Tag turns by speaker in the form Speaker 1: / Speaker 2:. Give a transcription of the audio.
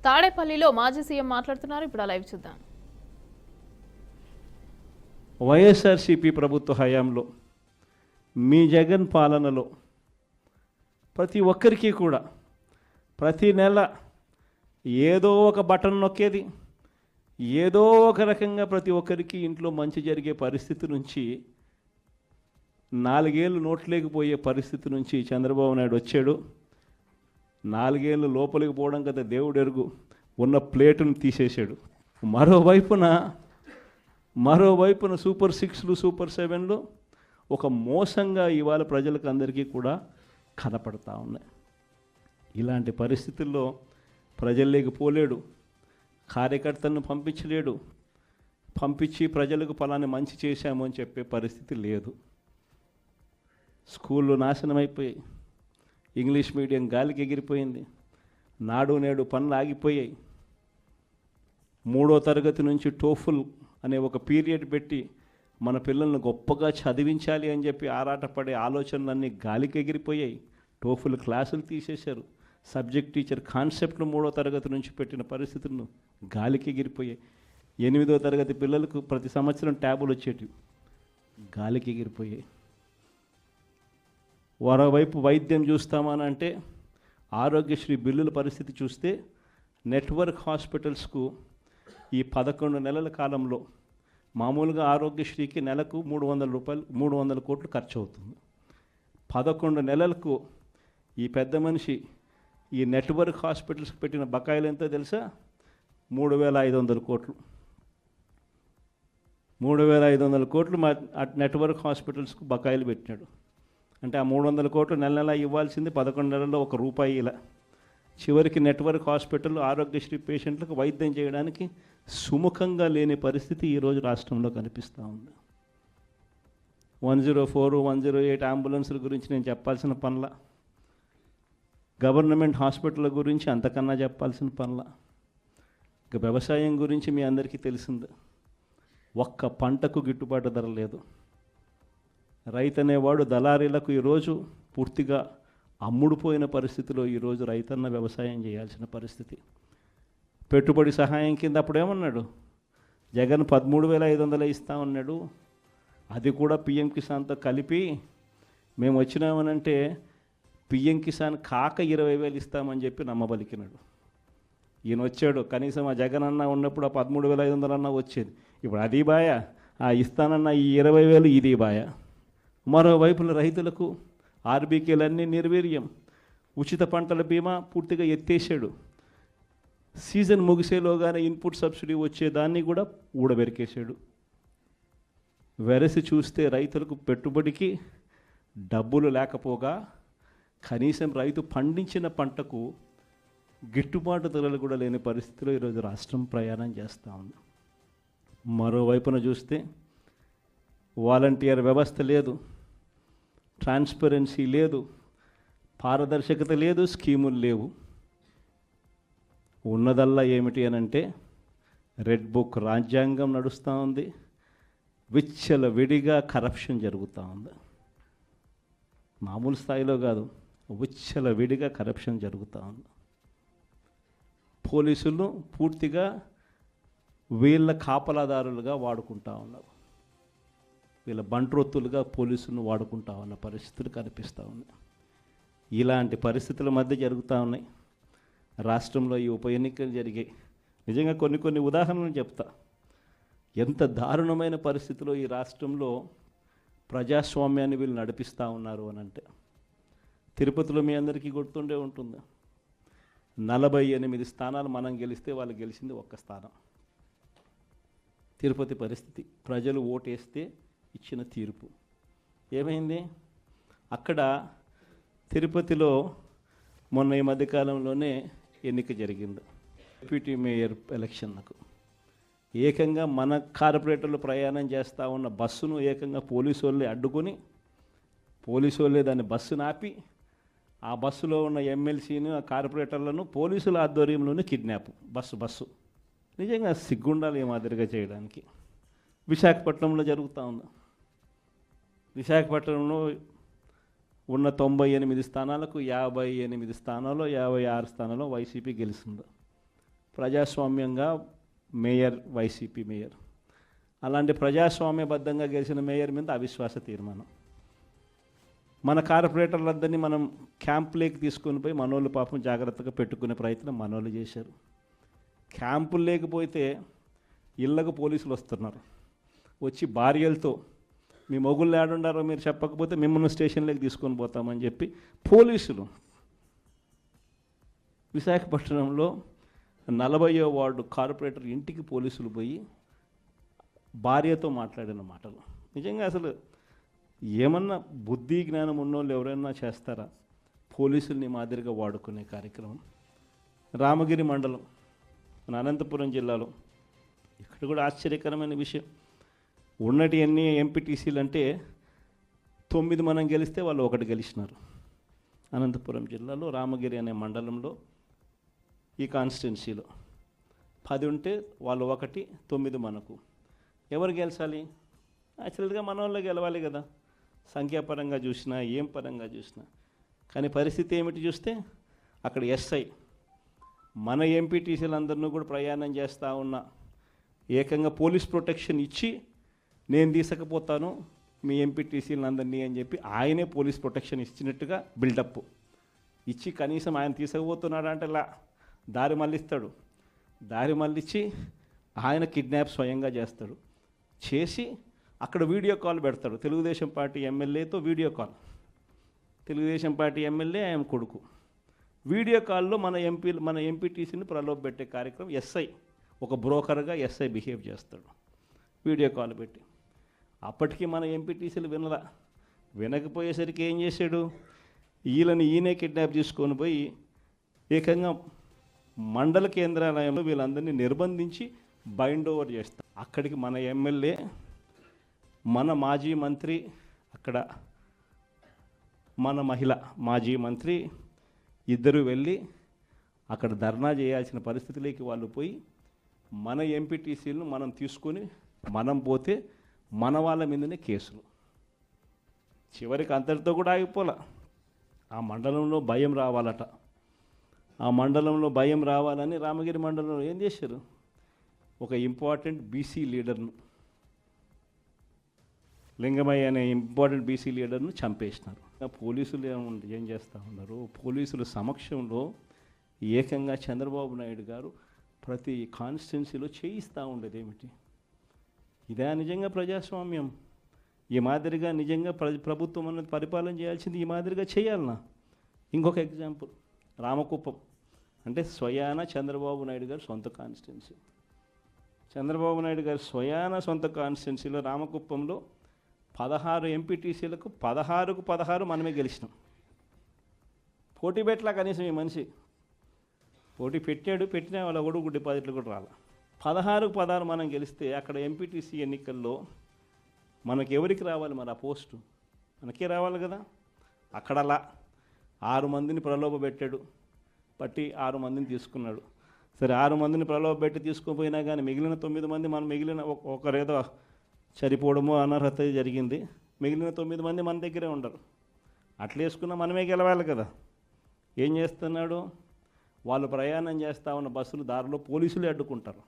Speaker 1: తాడేపల్లిలో మాజీ సీఎం మాట్లాడుతున్నారు. ఇప్పుడు లైవ్ చూద్దాం.
Speaker 2: వైఎస్ఆర్సీపీ ప్రభుత్వ హయాంలో మీ జగన్ పాలనలో ప్రతి ఒక్కరికి కూడా ప్రతి నెల ఏదో ఒక బటన్ నొక్కేది, ఏదో ఒక రకంగా ప్రతి ఒక్కరికి ఇంట్లో మంచి జరిగే పరిస్థితి నుంచి 4 ఏళ్ళు నోట్లేకపోయే పరిస్థితి నుంచి చంద్రబాబు నాయుడు వచ్చాడు. 4 ఏళ్ళు లోపలికి పోవడం కదా దేవుడు ఎరుగు, ఉన్న ప్లేటును తీసేశాడు. మరోవైపున సూపర్ 6లు సూపర్ 7లు ఒక మోసంగా ఇవాళ ప్రజలకు అందరికీ కూడా కనపడతా ఉన్నాయి. ఇలాంటి పరిస్థితుల్లో ప్రజల్లోకి పోలేడు, కార్యకర్తలను పంపించలేడు, పంపించి ప్రజలకు పలాని మంచి చేశాము అని చెప్పే పరిస్థితి లేదు. స్కూళ్ళు నాశనం అయిపోయాయి, ఇంగ్లీష్ మీడియం గాలికి ఎగిరిపోయింది, నాడు నేడు పనులు ఆగిపోయాయి. 3వ తరగతి నుంచి టోఫుల్ అనే ఒక పీరియడ్ పెట్టి మన పిల్లల్ని గొప్పగా చదివించాలి అని చెప్పి ఆరాటపడే ఆలోచనలన్నీ గాలికి ఎగిరిపోయాయి. టోఫుల్ క్లాసులు తీసేశారు. సబ్జెక్ట్ టీచర్ కాన్సెప్ట్లు 3వ తరగతి నుంచి పెట్టిన పరిస్థితులను గాలికి ఎగిరిపోయాయి. 8వ తరగతి పిల్లలకు ప్రతి సంవత్సరం ట్యాబులు వచ్చేటివి, గాలికి ఎగిరిపోయాయి. మరోవైపు వైద్యం చూస్తామని అంటే ఆరోగ్యశ్రీ బిల్లుల పరిస్థితి చూస్తే నెట్వర్క్ హాస్పిటల్స్కు ఈ 11 నెలల కాలంలో మామూలుగా ఆరోగ్యశ్రీకి నెలకు 300 కోట్లు ఖర్చు అవుతుంది. 11 నెలలకు ఈ పెద్ద మనిషి ఈ నెట్వర్క్ హాస్పిటల్స్కి పెట్టిన బకాయిలు ఎంతో తెలుసా? 3,500 కోట్లు. 3,500 కోట్లు నెట్వర్క్ హాస్పిటల్స్కు బకాయిలు పెట్టినాడు. అంటే ఆ 300 కోట్లు నెల నెల ఇవ్వాల్సింది 11 నెలల్లో ₹1 ఇలా. చివరికి నెట్వర్క్ హాస్పిటల్ ఆరోగ్యశ్రీ పేషెంట్లకు వైద్యం చేయడానికి సుముఖంగా లేని పరిస్థితి ఈరోజు రాష్ట్రంలో కనిపిస్తూ ఉంది. 104, 108 అంబులెన్సుల గురించి నేను చెప్పాల్సిన పనుల, గవర్నమెంట్ హాస్పిటల్ గురించి అంతకన్నా చెప్పాల్సిన పనుల, ఇక వ్యవసాయం గురించి మీ అందరికీ తెలిసింది. ఒక్క పంటకు గిట్టుబాటు ధర లేదు. రైతు అనేవాడు దళారీలకు ఈరోజు పూర్తిగా అమ్ముడుపోయిన పరిస్థితిలో ఈరోజు రైతన్న వ్యవసాయం చేయాల్సిన పరిస్థితి. పెట్టుబడి సహాయం కింద అప్పుడేమన్నాడు జగన్ 13,500 ఇస్తామన్నాడు. అది కూడా పిఎం కిసాన్తో కలిపి మేము వచ్చినామనంటే పిఎం కిసాన్ కాక 20,000 ఇస్తామని చెప్పి నమ్మబలికినాడు. ఈయన వచ్చాడు, కనీసం ఆ జగన్ అన్న ఉన్నప్పుడు ఆ 13,500 అన్న వచ్చేది. ఇప్పుడు అది బాయ, ఆ ఇస్తానన్న ఈ 20,000 ఇది బాయ. మరోవైపున రైతులకు ఆర్బీకేలన్నీ నిర్వీర్యం. ఉచిత పంటల బీమా పూర్తిగా ఎత్తేసాడు. సీజన్ ముగిసేలోగానే ఇన్పుట్ సబ్సిడీ వచ్చేదాన్ని కూడా ఊడబెరికేశాడు. వెరసి చూస్తే రైతులకు పెట్టుబడికి డబ్బులు లేకపోగా కనీసం రైతు పండించిన పంటకు గిట్టుబాటు ధరలు కూడా లేని పరిస్థితిలో ఈరోజు రాష్ట్రం ప్రయాణం చేస్తూ ఉంది. మరోవైపున చూస్తే వాలంటీర్ వ్యవస్థ లేదు, ట్రాన్స్పరెన్సీ లేదు, పారదర్శకత లేదు, స్కీములు లేవు. ఉన్నదల్లా ఏమిటి అనంటే రెడ్ బుక్ రాజ్యాంగం నడుస్తూ ఉంది, విచ్చల విడిగా కరప్షన్ జరుగుతూ ఉంది. మామూలు స్థాయిలో కాదు, విచ్చల విడిగా కరప్షన్ జరుగుతూ ఉంది. పోలీసులు పూర్తిగా వీళ్ళ కాపలాదారులుగా వాడుకుంటా ఉన్నారు, వీళ్ళ బంట్రొత్తులుగా పోలీసులను వాడుకుంటా ఉన్న పరిస్థితులు కనిపిస్తూ ఉన్నాయి. ఇలాంటి పరిస్థితుల మధ్య జరుగుతూ ఉన్నాయి రాష్ట్రంలో ఈ ఉప ఎన్నికలు జరిగాయి. నిజంగా కొన్ని ఉదాహరణలు చెప్తా. ఎంత దారుణమైన పరిస్థితిలో ఈ రాష్ట్రంలో ప్రజాస్వామ్యాన్ని వీళ్ళు నడిపిస్తూ ఉన్నారు అని అంటే, తిరుపతిలో మీ అందరికీ గుర్తుండే ఉంటుంది, 48 స్థానాలు మనం గెలిస్తే వాళ్ళు గెలిచింది 1 స్థానం. తిరుపతి పరిస్థితి, ప్రజలు ఓటేస్తే ఇచ్చిన తీర్పు ఏమైంది? అక్కడ తిరుపతిలో మొన్న ఈ మధ్యకాలంలోనే ఎన్నిక జరిగింది, డిప్యూటీ మేయర్ ఎలక్షన్లకు. ఏకంగా మన కార్పొరేటర్లు ప్రయాణం చేస్తూ ఉన్న బస్సును ఏకంగా పోలీసు వాళ్ళే అడ్డుకొని, పోలీసు వాళ్ళే దాన్ని బస్సును ఆపి, ఆ బస్సులో ఉన్న ఎమ్మెల్సీని, ఆ కార్పొరేటర్లను పోలీసుల ఆధ్వర్యంలోనే కిడ్నాప్. బస్సు నిజంగా సిగ్గుండాలి ఈ మాదిరిగా చేయడానికి. విశాఖపట్నంలో జరుగుతూ ఉంది. విశాఖపట్నంలో ఉన్న 98 స్థానాలకు 58 స్థానాల్లో 56 స్థానాల్లో వైసీపీ గెలిచింది. ప్రజాస్వామ్యంగా మేయర్, వైసీపీ మేయర్. అలాంటి ప్రజాస్వామ్యబద్ధంగా గెలిచిన మేయర్ మీద అవిశ్వాస తీర్మానం. మన కార్పొరేటర్లందరినీ మనం క్యాంపులోకి తీసుకొని పోయి మనోళ్ళు పాపం జాగ్రత్తగా పెట్టుకునే ప్రయత్నం మనోళ్ళు చేశారు. క్యాంపులు లేకపోతే ఇళ్ళకు పోలీసులు వస్తున్నారు, వచ్చి భార్యలతో మీ మొగుళ్ళు ఏడుండారో మీరు చెప్పకపోతే మిమ్మల్ని స్టేషన్లోకి తీసుకొని పోతామని చెప్పి పోలీసులు విశాఖపట్నంలో 40వ వార్డు కార్పొరేటర్ ఇంటికి పోలీసులు పోయి భార్యతో మాట్లాడిన మాటలు నిజంగా అసలు ఏమన్నా బుద్ధి జ్ఞానం ఉన్నోళ్ళు ఎవరైనా చేస్తారా? పోలీసుల్ని మాదిరిగా వాడుకునే కార్యక్రమం. రామగిరి మండలం, మన అనంతపురం జిల్లాలో, ఇక్కడ కూడా ఆశ్చర్యకరమైన విషయం. ఉన్నటి ఎన్ని ఎంపీటీసీలు అంటే 9 మనం గెలిస్తే వాళ్ళు 1 గెలిచినారు. అనంతపురం జిల్లాలో రామగిరి అనే మండలంలో ఈ కాన్స్టిట్యున్సీలో 10 ఉంటే వాళ్ళు 1, 9 మనకు. ఎవరు గెలిచాలి? యాక్చువల్గా మన వాళ్ళు గెలవాలి కదా, సంఖ్యాపరంగా చూసినా ఏం పరంగా చూసినా. కానీ పరిస్థితి ఏమిటి చూస్తే అక్కడ ఎస్ఐ మన ఎంపీటీసీలందరినీ కూడా ప్రయాణం చేస్తూ ఉన్నా ఏకంగా పోలీస్ ప్రొటెక్షన్ ఇచ్చి నేను తీసుకుపోతాను మీ ఎంపీటీసీలందరినీ అని చెప్పి ఆయనే పోలీస్ ప్రొటెక్షన్ ఇచ్చినట్టుగా బిల్డప్ ఇచ్చి కనీసం ఆయన తీసుకుపోతున్నాడు అంటే దారి మళ్ళిస్తాడు. దారి మళ్ళించి ఆయన కిడ్నాప్ స్వయంగా చేస్తాడు. చేసి అక్కడ వీడియో కాల్ పెడతాడు. తెలుగుదేశం పార్టీ ఎమ్మెల్యేతో video call. Telugu Desam party MLA ఆయన కొడుకు. వీడియో కాల్లో మన ఎంపీటీసీని ప్రలోభపెట్టే కార్యక్రమం ఎస్ఐ, ఒక బ్రోకర్గా ఎస్ఐ బిహేవ్ చేస్తాడు వీడియో కాల్ పెట్టి. అప్పటికి మన ఎంపీటీసీలు వినకపోయేసరికి ఏం చేశాడు? ఈయనే కిడ్నాప్ తీసుకొని పోయి ఏకంగా మండల కేంద్రాలయంలో వీళ్ళందరినీ నిర్బంధించి బైండ్ ఓవర్ చేస్తారు. అక్కడికి మన ఎమ్మెల్యే, మన మాజీ మంత్రి, అక్కడ మన మహిళ మాజీ మంత్రి ఇద్దరు వెళ్ళి అక్కడ ధర్నా చేయాల్సిన పరిస్థితిలోకి వాళ్ళు పోయి మన ఎంపీటీసీలను మనం తీసుకొని మనం పోతే మన వాళ్ళ మీదనే కేసులు. చివరికి అంతటితో కూడా ఆగిపోలే. ఆ మండలంలో భయం రావాలట. ఆ మండలంలో భయం రావాలని రామగిరి మండలంలో ఏం చేశారు? ఒక ఇంపార్టెంట్ బీసీ లీడర్ను, లింగమయ్య అనే ఇంపార్టెంట్ బీసీ లీడర్ను చంపేసినారు. పోలీసులు ఏం చేస్తూ ఉన్నారు? పోలీసుల సమక్షంలో ఏకంగా చంద్రబాబు నాయుడు గారు ప్రతి కాన్స్టిట్యున్సీలో చేయిస్తూ ఉండేది ఏమిటి? ఇదే నిజంగా ప్రజాస్వామ్యం? ఈ మాదిరిగా నిజంగా ప్రభుత్వం అన్నది పరిపాలన చేయాల్సింది ఈ మాదిరిగా చేయాలనా? ఇంకొక ఎగ్జాంపుల్, రామకుప్పం అంటే స్వయాన చంద్రబాబు నాయుడు గారు సొంత కాన్స్టిట్యున్సీ. చంద్రబాబు నాయుడు గారు స్వయాన సొంత కాన్స్టిట్యున్సీలో రామకుప్పంలో 16 ఎంపీటీసీలకు 16కు 16 మనమే గెలిచినాం. పోటీ పెట్టలా కనీసం ఈ మనిషి. పోటీ పెట్టినా వాళ్ళ ఒడుగు డిపాజిట్లు కూడా రాలా. 16కు 16 మనం గెలిస్తే అక్కడ ఎంపీటీసీ ఎన్నికల్లో మనకి ఎవరికి రావాలి మరి ఆ పోస్టు? మనకే రావాలి కదా. అక్కడలా 6 మందిని ప్రలోభ పెట్టాడు, పట్టి 6 మందిని తీసుకున్నాడు. సరే 6 మందిని ప్రలోభ పెట్టి తీసుకుపోయినా కానీ మిగిలిన 9 మంది మనం ఒకరేదో చనిపోవడమో అనర్హత జరిగింది. మిగిలిన 9 మంది మన దగ్గరే ఉండరు. అట్లా వేసుకున్నా మనమే గెలవాలి కదా. ఏం చేస్తున్నాడు? వాళ్ళు ప్రయాణం చేస్తూ ఉన్న బస్సులు దారిలో పోలీసులు అడ్డుకుంటారు.